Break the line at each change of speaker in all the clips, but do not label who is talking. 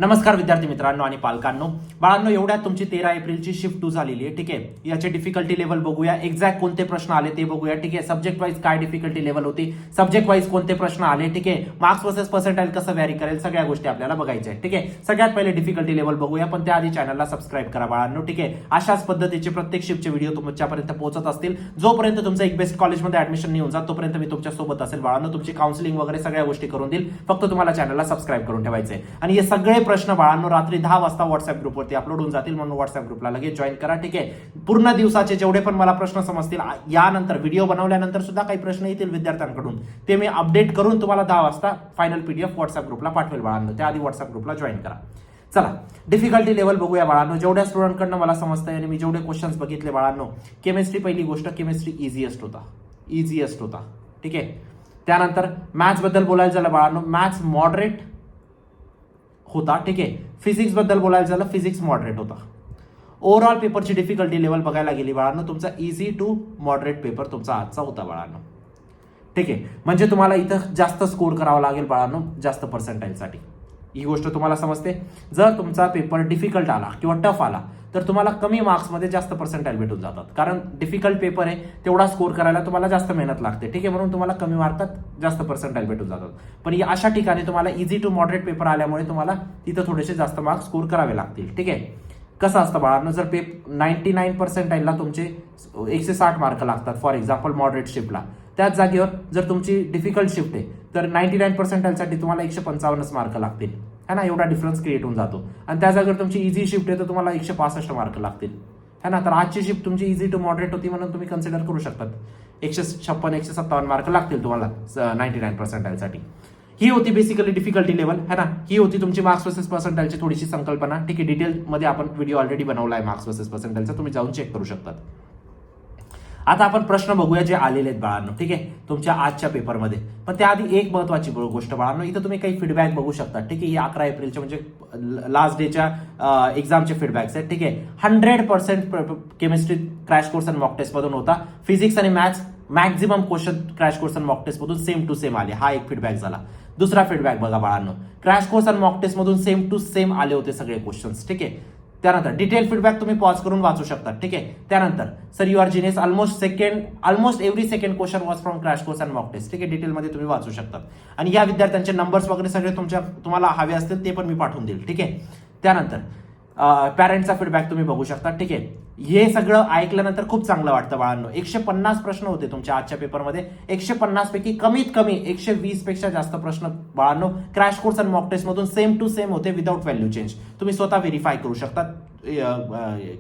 नमस्कार विद्यार्थी मित्रांनो आणि पालकांनो. बाळांनो, एवढ्यात तुमची 13 एप्रिलची शिफ्ट 2 झालेली आहे. ठीक आहे, याचे डिफिकल्टी लेवल बघूया, एक्झॅक्ट कोणते प्रश्न आले ते बघूया. ठीक आहे, सब्जेक्ट वाईज काय डिफिकल्टी लेवल होती, सब्जेक्ट वाईज कोणते प्रश्न आले. ठीक आहे, मार्क्स वर्सेस पर्सेंटाइल कसं व्हॅरी करेल, सगळ्या गोष्टी आपल्याला बघायच्या आहेत. ठीक आहे, सगळ्यात पहिले डिफिकल्टी लेवल बघूया, पण त्याआधी चॅनलला सबस्क्राईब करा बाळांनो. ठीक आहे, अशाच पद्धतीचे प्रत्येक शिफ्टचे व्हिडिओ तुमच्यापर्यंत पोहोचत असतील. जोपर्यंत तुमचं एक बेस्ट कॉलेजमध्ये ऍडमिशन नाही होऊन जात तोपर्यंत मी तुमच्या सोबत असेल बाळांनो. तुमची काउन्सिलिंग वगैरे सगळ्या गोष्टी करून देईल. फक्त तुम्हाला चॅनलला सबस्क्राईब करून ठेवायचं आहे. आणि हे सगळे प्रश्न बाळांनो रात्री 10 वाजता व्हॉट्सअप ग्रुपवरती अपलोड होऊन जातील, म्हणून व्हॉट्सअप ग्रुपला लगेच जॉईन करा. ठीक आहे, पूर्ण दिवसाचे जेवढे पण मला प्रश्न समजतील, यानंतर व्हिडिओ बनवल्यानंतर सुद्धा काही प्रश्न येतील विद्यार्थ्यांकडून, ते मी अपडेट करून तुम्हाला 10 वाजता फायनल पीडीएफ व्हॉट्सअप ग्रुपला पाठवेल बाळांनो. त्याआधी व्हॉट्सअप ग्रुपला जॉईन करा. चला, डिफिकल्टी लेवल बघूया बाळांनो. जेवढ्या स्टुडंटकडनं मला समजतंय आणि मी जेवढे क्वेश्चन्स बघितले बाळांनो, केमिस्ट्री पहिली गोष्ट, केमिस्ट्री इझिएस्ट होता. ठीक आहे, त्यानंतर मॅथ्स बद्दल बोलायला झालं बाळांनो, मॅथ्स मॉडरेट होता. ठीक आहे, फिजिक्स बद्दल बोलायला झालं, फिजिक्स मॉडरेट होता. ओव्हरऑल पेपरची डिफिकल्टी लेवल बघायला गेली बाळांनो, तुमचा इझी टू मॉडरेट पेपर तुमचा आजचा होता बाळांनो. ठीक आहे, म्हणजे तुम्हाला इथं जास्त स्कोर करावा लागेल बाळांनो, जास्त पर्सेंटाईलसाठी. ही गोष्ट तुम्हाला समजते. जर तुमचा पेपर डिफिकल्ट आला किंवा टफ आला तर तुम्हाला कमी मार्क्समध्ये जास्त पर्सेंटाईल भेटून जातात, कारण डिफिकल्ट पेपर आहे, तेवढा स्कोर करायला तुम्हाला जास्त मेहनत लागते. ठीक आहे, म्हणून तुम्हाला कमी मार्कात जास्त पर्सेंटाईल भेटून जातात. पण या अशा ठिकाणी तुम्हाला इझी टू मॉडरेट पेपर आल्यामुळे तुम्हाला तिथं थोडेसे जास्त मार्क्स स्कोर करावे लागतील. ठीक आहे, कसं असतं बाळांनो, जर 99 पर्सेंटाईलला तुमचे 160 मार्क लागतात फॉर एक्झाम्पल मॉडरेट शिफ्टला, त्याच जागेवर जर तुमची डिफिकल्ट शिफ्ट आहे तर 99 पर्सेंटाईलसाठी तुम्हाला 155 मार्क लागतील, है ना. एवढा डिफरन्स क्रिएट होऊन जातो. आणि त्या जागेवर तुमची इझी शिफ्ट आहे तर तुम्हाला 165 मार्क लागतील, है ना. तर आजची शिफ्ट तुमची इझी टू मॉडरेट होती म्हणून तुम्ही कन्सिडर करू शकतात. 156-157 मार्क लागतील तुम्हाला 99 पर्सेंटाईलसाठी. ही होती बेसिकली डिफिकल्टी लेवल, है ना. ही होती तुमची मार्क्स वर्सेस पर्सेंटाईलची थोडीशी संकल्पना. ठीक आहे, डिटेलमध्ये आपण व्हिडिओ ऑलरेडी बनवला आहे मार्क्स वर्सेस पर्सेंटाईलचा, तुम्ही जाऊन चेक करू शकतात. आता आपण प्रश्न बघूया जे आलेले आहेत बाळांनो. ठीक आहे, तुमच्या आजच्या पेपरमध्ये. पण त्याआधी एक महत्वाची गोष्ट बाळांनो, इथं तुम्ही काही फीडबॅक बघू शकता. ठीक आहे, ही 11 एप्रिलच्या म्हणजे लास्ट डेच्या एक्झामचे फीडबॅक्स आहेत. ठीक आहे, 100% केमिस्ट्री क्रॅश कोर्स आणि मॉक टेस्ट मधून होता. फिजिक्स आणि maths maximum question crash course आणि मॉक टेस्ट मधून सेम टू सेम आले. हा एक फीडबॅक झाला. दुसरा फीडबॅक बघा बाळांनो, क्रॅश कोर्स आणि मॉक टेस्ट मधून सेम टू सेम आले होते सगळे क्वेश्चन्स. ठीक आहे, त्यानंतर डिटेल फीडबॅक तुम्ही पॉज करून वाचू शकता. ठीक आहे, त्यानंतर sir you are genius, almost every second question was from crash course and mock test. ठीक आहे, डिटेलमध्ये तुम्ही वाचू शकता. आणि या विद्यार्थ्यांचे नंबर्स वगैरे सगळे तुम्हाला हवे असतील ते पण मी पाठवून देईल. ठीक आहे, त्यानंतर पॅरेंटचा फीडबॅक तुम्ही बघू शकता. ठीक आहे, हे सगळं ऐकल्यानंतर खूप चांगलं वाटतं बाळांनो. 150 प्रश्न होते तुमच्या आजच्या पेपरमध्ये. 150 पैकी कमीत कमी 120 पेक्षा जास्त प्रश्न बाळांनो क्रॅश कोर्स आणि मॉक टेस्ट मधून सेम टू सेम होते विदाउट व्हॅल्यू चेंज. तुम्ही स्वतः व्हेरीफाय करू शकता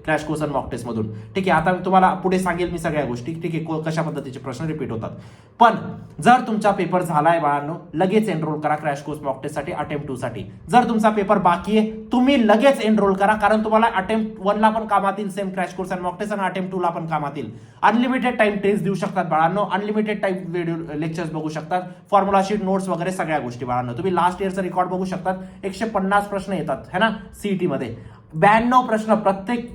क्रॅश कोर्स आणि मॉक टेस्ट मधून. ठीक आहे, आता तुम्हाला पुढे सांगेल मी सगळ्या गोष्टी. ठीक आहे, कशा पद्धतीचे प्रश्न रिपीट होतात. पण जर तुमचा पेपर झालाय बाळांनो, लगेच एनरोल करा क्रॅश कोर्स मॉक टेस्ट साठी, अटेम्प्ट 2 साठी. जर तुमचा पेपर बाकी आहे तुम्ही लगेच एनरोल करा, कारण तुम्हाला अटेम्प्ट 1 ला पण कामातील सेम क्रॅश कोर्स आणि मॉक टेस्ट, आणि अटेम्प्ट 2 ला पण कामातील. अनलिमिटेड टाइम टेस्ट देऊ शकतात बाळांनो, अनलिमिटेड टाइम व्हिडिओ लेक्चर्स बघू शकतात, फॉर्म्युला शीट, नोट्स वगैरे सगळ्या गोष्टी बाळांनो. तुम्ही लास्ट इयरचा रेकॉर्ड बघू शकतात. 150 प्रश्न येतात, है ना, सीईटी मध्ये. 92 प्रश्न प्रत्येक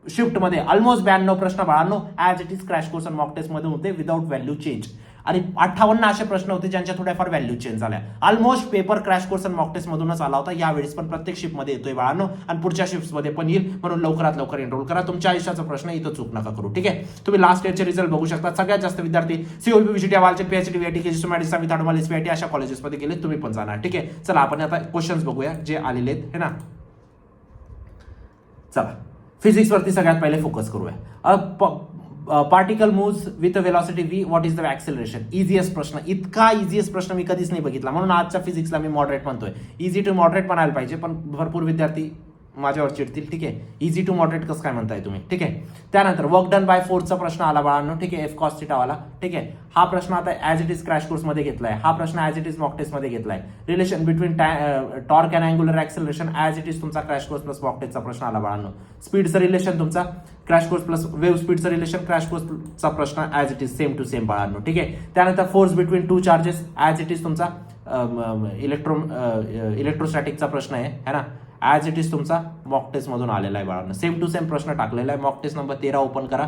शिफ्टमध्ये, ऑलमोस्ट 92 प्रश्न बाळांनो as it is crash course आणि मॉक टेस्ट मध्ये होते विदाउट व्हॅल्यू चेंज. आणि 58 असे प्रश्न होते ज्यांच्या थोड्याफार व्हॅल्यू चेंज झाल्या. ऑलमोस्ट पेपर क्रॅश कोर्स आणि मॉक टेस्ट मधूनच आला होता. यावेळेस पण प्रत्येक शिफ्ट मध्ये येतोय बाळांनो, आणि पुढच्या शिफ्ट मध्ये पण येईल, म्हणून लवकरात लवकर एनरोल करा. तुमच्या आयुष्याचा प्रश्न इथं चूक नका करू. ठीक आहे, तुम्ही लास्ट इयरचे रिझल्ट बघू शकता. सगळ्यात जास्त विद्यार्थी सीओपी, विजिटी, वालचंद, पीएचडी, वीआयटी, केजी, मॅडिसा, विधाडमाल, एसपीआयटी अशा कॉलेजेसमध्ये गेले, तुम्ही पण जाणार. ठीक आहे, चला आपण आता क्वेश्चन्स बघूया जे आलेले आहेत, है ना. चला, फिजिक्स वरती सगळ्यात पहिले फोकस करूया. Particle moves with velocity v, what is the acceleration. Easiest प्रश्न, इतका इझिएस्ट प्रश्न मी कधीच नाही बघितला, म्हणून आजच्या फिजिक्सला मी मॉडरेट म्हणतोय. इझी टू मॉडरेट म्हणायला पाहिजे, पण भरपूर विद्यार्थी माझ्यावर चिडतील. ठीक आहे, इझी टू मॉडरेट कसं काय म्हणताय तुम्ही. ठीक आहे, त्यानंतर वर्क डन बाय फोर्सचा प्रश्न आला बाळांनो. ठीक आहे, एफ कॉस थिटा वाला. ठीक आहे, हा प्रश्न आता as it is crash course मध्ये घेतलाय. हा प्रश्न as it is mock test मध्ये घेतलाय. Relation between torque and angular acceleration as it is तुमचा क्रॅश कोर्स प्लस मॉक टेस्टचा प्रश्न आला बाळांनो. स्पीडचं रिलेशन तुमचा क्रॅश कोर्स प्लस वेव्ह स्पीडचं रिलेशन क्रॅश कोर्सचा प्रश्न as it is same to same बाळांनो. ठीक आहे, त्यानंतर force between 2 charges as it is तुमचा इलेक्ट्रोस्टॅटिकचा प्रश्न आहे, है ना. ऍज इट इज तुमचा मॉक टेस्ट मधून आलेला आहे बाळांनो. सेम टू सेम प्रश्न टाकलेला आहे. मॉक टेस्ट नंबर 13 ओपन करा.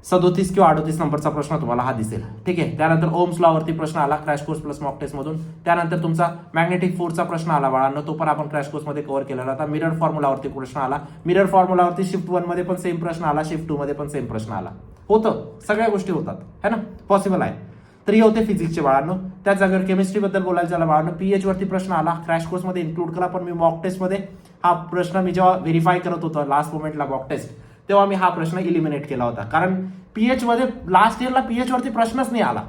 37 किंवा 38 नंबरचा प्रश्न तुम्हाला हा दिसेल. ठीक आहे. त्यानंतर ओम्स लॉवरती प्रश्न आला crash course plus mock test मधून. त्यानंतर तुमचा मॅग्नेटिक फोर्सचा प्रश्न आला बाळांनो, तो पण आपण क्रॅश कोर्स मध्ये कव्हर केलेला होता. मिरर फॉर्म्युलावरती प्रश्न आला. मिरर फॉर्म्युलावरती शिफ्ट 1 मध्ये पण सेम प्रश्न आला, शिफ्ट 2 मध्ये पण सेम प्रश्न आला. होतं, सगळ्या गोष्टी होतात है ना, पॉसिबल आहे. तर हे होते फिजिक्सचे बाळांनो. त्याच जागेवर केमिस्ट्री बद्दल बोलायचं झालं बाळांनो, पीएच वरती प्रश्न आला, क्रॅश कोर्स मध्ये इन्क्लूड करा, पण मी मॉक टेस्ट मध्ये हा प्रश्न मी जेव्हा व्हेरीफाय करत होतो लास्ट मोमेंटला मॉक टेस्ट, तेव्हा मी हा प्रश्न इलिमिनेट केला होता. कारण पीएच मध्ये लास्ट इयरला पीएच वरती प्रश्नच नाही आला.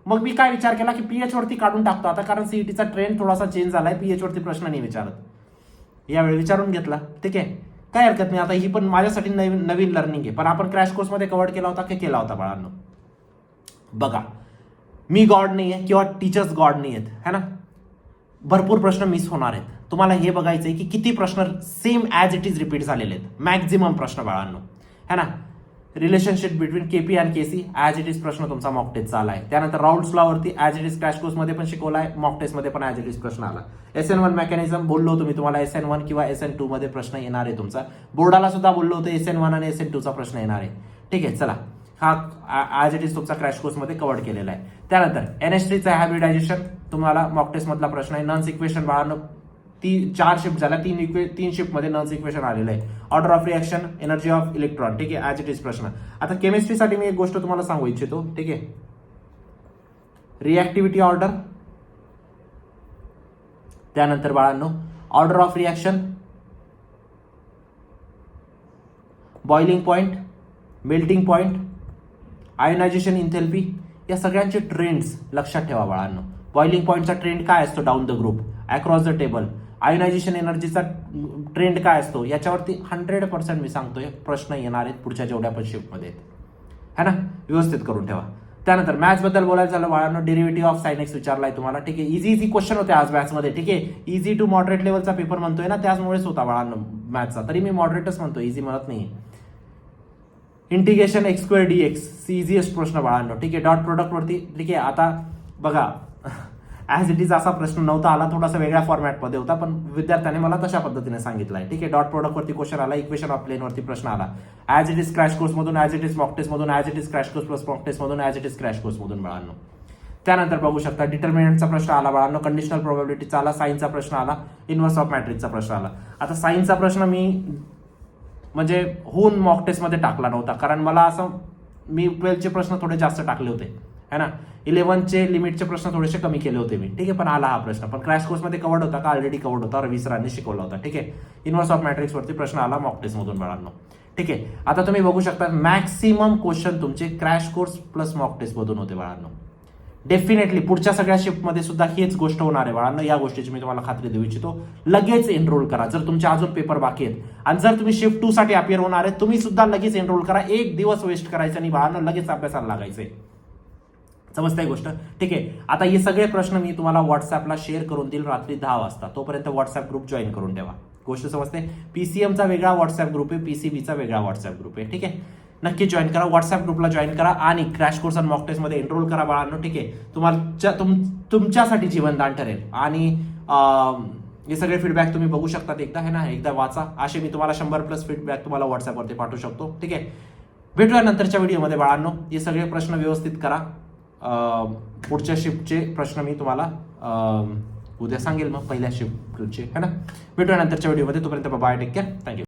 मग मी काय विचार केला की पीएच वरती काढून टाकतो आता, कारण सीईटीचा ट्रेंड थोडासा चेंज झालाय, पीएच वरती प्रश्न नाही विचारत. यावेळी विचारून घेतला. ठीक आहे, काय हरकत नाही. आता ही पण माझ्यासाठी नवीन लर्निंग आहे, पण आपण क्रॅश कोर्स मध्ये कव्हर केला होता की केला होता बाळांनो. बघा, मी गॉड नाही आहे किंवा टीचर्स गॉड नाही आहेत है ना, भरपूर प्रश्न मिस होणार आहेत. तुम्हाला हे बघायचंय की किती प्रश्न same as it is repeat झालेले आहेत, मॅक्झिमम प्रश्न बाळांनो है ना. Relationship between KP and KC as it is प्रश्न तुमचा मॉक टेस्टचा आलाय. त्यानंतर राऊंड्स लॉवरती ॲज इट इज क्रॅश कोर्समध्ये पण शिकवलाय, मॉक टेस्टमध्ये पण ॲज इट इज प्रश्न आला. SN1 मेकॅनिझम बोललो होतो मी तुम्हाला, SN1 किंवा SN2 मध्ये प्रश्न येणार आहे तुमचा. बोर्डाला सुद्धा बोललो होतो SN1 आणि SN2 चा प्रश्न येणार आहे. ठीक आहे, चला हा ॲज इट इज तुमचा क्रॅश कोर्समध्ये कव्हर केलेला आहे. त्यानंतर NH3चा हायब्रिडायझेशन तुम्हाला मॉक टेस्टमधला प्रश्न आहे. नन्स इक्वेशन बाळांनो, 4 शिफ्ट झाल्या, 3 शिफ्ट मध्ये नन्स इक्वेशन आलेलं आहे. Order of reaction, energy of electron. ठीक आहे, ॲज इट इज प्रश्न. आता केमिस्ट्रीसाठी मी एक गोष्ट तुम्हाला सांगू इच्छितो. ठीक आहे, रिॲक्टिव्हिटी ऑर्डर, त्यानंतर बाळांनो order of reaction, boiling point, melting point, ionisation enthalpy, या सगळ्यांचे ट्रेंड्स लक्षात ठेवा बाळांनो. बॉइलिंग पॉइंटचा ट्रेंड काय असतो down the group, across the table. Ionization एनर्जीचा ट्रेंड काय असतो, याच्यावरती 100% मी सांगतोय प्रश्न येणार आहेत पुढच्या जेवढ्या पण शिफ्टमध्ये है ना, व्यवस्थित करून ठेवा. त्यानंतर मॅथ्स बद्दल बोलायचं झालं बाळांनो, डेरिव्हेटिव्ह ऑफ साइन एक्स विचारलाय तुम्हाला. ठीक आहे, इझी क्वेश्चन होते आज मॅथ्समध्ये. ठीक आहे, इझी टू मॉडरेट लेवलचा पेपर म्हणतोय ना, त्याचमुळेच होता बाळांनो मॅथ्सचा, तरी मी मॉडरेटच म्हणतो, इझी म्हणत नाही. इंटिग्रेशन x² dx इझीएस्ट प्रश्न बाळांनो. ठीक आहे, डॉट प्रोडक्ट वरती. ठीक आहे, आता बघा ॲज इट इज असा प्रश्न नव्हता आला, थोडासा वेगळ्या फॉर्मॅटमध्ये होता, पण विद्यार्थ्याने मला तशा पद्धतीने सांगितलं आहे. ठीक आहे, डॉट प्रोडक्ट वरती क्वेश्चन आला, इक्वेशन ऑफ प्लेन वरती प्रश्न आला, as it is crash course मधून, as it is mock test मधून, as it is crash course plus mock test मधून, as it is crash course मधून बाळांनो. त्यानंतर बघू शकता डिटर्मिनंटचा प्रश्न आला बाळांनो, कंडिशनल प्रोबॅबिलिटीचा आला, साईनचा प्रश्न आला, इन्व्हर्स ऑफ मॅट्रिक्सचा प्रश्न आला. आता साईनचा प्रश्न मी म्हणजे होऊन मॉक टेस्टमध्ये टाकला नव्हता, कारण मला असं मी 12चे प्रश्न थोडे जास्त टाकले होते है ना, 11चे लिमिटचे प्रश्न थोडेसे कमी केले होते मी. ठीक आहे, पण आला हा प्रश्न, पण क्रॅश कोर्समध्ये कवर्ड होता का, ऑलरेडी कवर्ड होता, रवी सरांनी शिकवला होता. ठीक आहे, इन्व्हर्स ऑफ मॅट्रिक्स वरती प्रश्न आला मॉक टेस्ट मधून बाळांनो. ठीक आहे, आता तुम्ही बघू शकता मॅक्सिमम क्वेश्चन तुमचे crash course plus mock test मधून होते बाळांनो. डेफिनेटली पुढच्या सगळ्या शिफ्टमध्ये सुद्धा हीच गोष्ट होणार आहे बाळांनो, या गोष्टीची मी तुम्हाला खात्री देऊ इच्छितो. लगेच एनरोल करा जर तुमचे अजून पेपर बाकी आहेत, आणि जर तुम्ही शिफ्ट 2 साठी अपियर होणार आहे, तुम्ही सुद्धा लगेच एनरोल करा. एक दिवस वेस्ट करायचा नाही बाळांनो, लगेच अभ्यासाला लागायचंय. समजताय गोष्ट. ठीक आहे, आता हे सगळे प्रश्न मी तुम्हाला व्हॉट्सअपला शेअर करून देईल रात्री 10 वाजता, तोपर्यंत व्हॉट्सअप ग्रुप जॉईन करून ठेवा. गोष्ट समजते. पीसीएमचा वेगळा व्हॉट्सअप ग्रुप आहे, पीसीबीचा वेगळा व्हॉट्सअप ग्रुप आहे. ठीक आहे, नक्की जॉईन करा, व्हॉट्सअप ग्रुपला जॉईन करा आणि क्रॅश कोर्स आणि मॉक टेस्ट मध्ये एनरोल करा बाळांनो. ठीक आहे, तुमच्यासाठी जीवनदान ठरेल. आणि हे सगळे फीडबॅक तुम्ही बघू शकता एकदा है ना, एकदा वाचा. असे मी तुम्हाला 100+ फीडबॅक तुम्हाला व्हॉट्सअपवरती पाठवू शकतो. ठीक आहे, भेटूया नंतरच्या व्हिडिओमध्ये बाळांनो. हे सगळे प्रश्न व्यवस्थित करा. पुढच्या शिफ्टचे प्रश्न मी तुम्हाला उद्या सांगेल, मग पहिल्या शिफ्टचे है ना. भेटूया नंतरच्या व्हिडिओमध्ये, तोपर्यंत बाय, टेक केअर, थँक्यू.